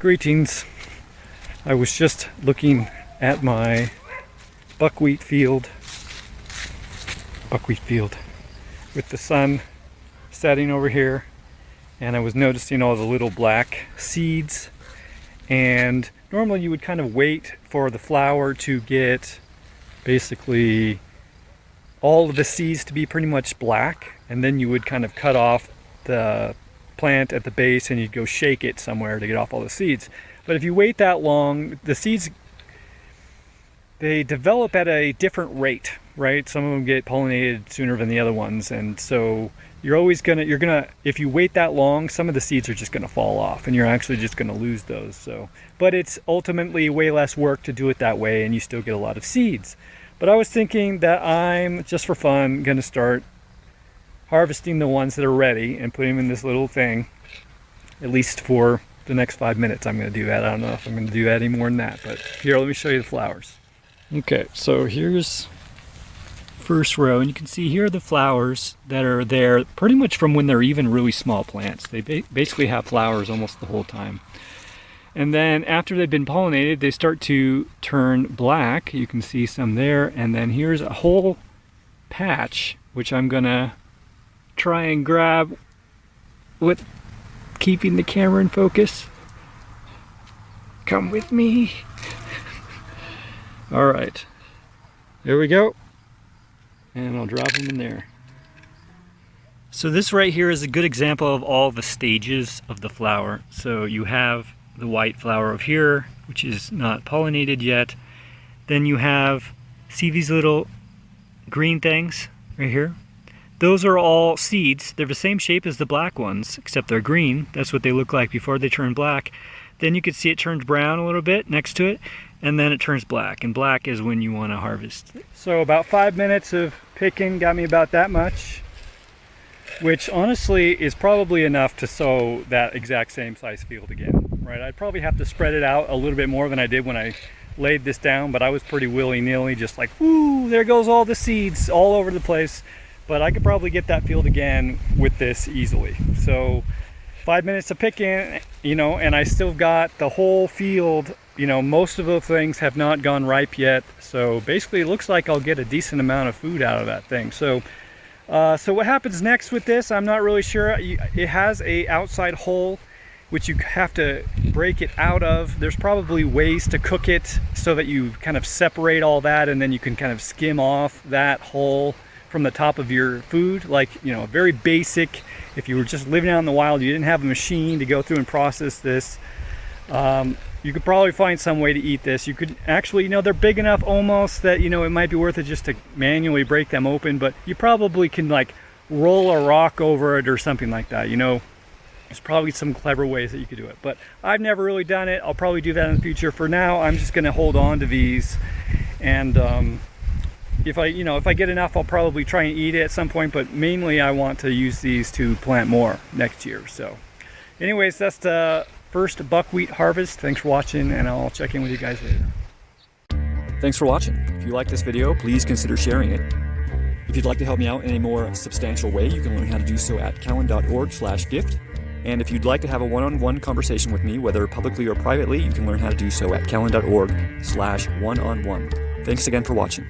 Greetings. I was just looking at my buckwheat field with the sun setting over here, and I was noticing all the little black seeds. And normally you would kind of wait for the flower to get basically all of the seeds to be pretty much black, and then you would kind of cut off the plant at the base and you'd go shake it somewhere to get off all the seeds. But if you wait that long, the seeds, they develop at a different rate, right? Some of them get pollinated sooner than the other ones, and so if you wait that long, some of the seeds are just gonna fall off and you're actually just gonna lose those. So, but it's ultimately way less work to do it that way and you still get a lot of seeds. But I was thinking that I'm, just for fun, gonna start harvesting the ones that are ready and putting them in this little thing, at least for the next 5 minutes. I'm going to do that. I don't know if I'm going to do that any more than that, but here, let me show you the flowers. Okay, so here's first row, and you can see here are the flowers that are there pretty much from when they're even really small plants. They basically have flowers almost the whole time. And then after they've been pollinated, they start to turn black. You can see some there, and then here's a whole patch, which I'm going to try and grab with keeping the camera in focus. Come with me. All right, there we go. And I'll drop them in there. So this right here is a good example of all the stages of the flower. So you have the white flower over here, which is not pollinated yet. Then you have, see these little green things right here? Those are all seeds. They're the same shape as the black ones, except they're green. That's what they look like before they turn black. Then you can see it turns brown a little bit next to it, and then it turns black. And black is when you want to harvest. So about 5 minutes of picking got me about that much, which honestly is probably enough to sow that exact same size field again, right? I'd probably have to spread it out a little bit more than I did when I laid this down, but I was pretty willy-nilly, just like, whoo, there goes all the seeds all over the place. But I could probably get that field again with this easily. So 5 minutes of picking, and I still got the whole field. Most of the things have not gone ripe yet. So basically it looks like I'll get a decent amount of food out of that thing. So what happens next with this, I'm not really sure. It has a outside hole, which you have to break it out of. There's probably ways to cook it so that you kind of separate all that, and then you can kind of skim off that hole from the top of your food, like, very basic. If you were just living out in the wild, you didn't have a machine to go through and process this, you could probably find some way to eat this. You could actually, they're big enough almost that, it might be worth it just to manually break them open, but you probably can like roll a rock over it or something like that. There's probably some clever ways that you could do it, but I've never really done it. I'll probably do that in the future. For now, I'm just gonna hold on to these, and if I get enough, I'll probably try and eat it at some point, but mainly I want to use these to plant more next year. So anyways, that's the first buckwheat harvest. Thanks for watching, and I'll check in with you guys later. Thanks for watching. If you like this video, please consider sharing it. If you'd like to help me out in a more substantial way, you can learn how to do so at cahlen.org/gift. And if you'd like to have a one-on-one conversation with me, whether publicly or privately, you can learn how to do so at cahlen.org/one-on-one. Thanks again for watching.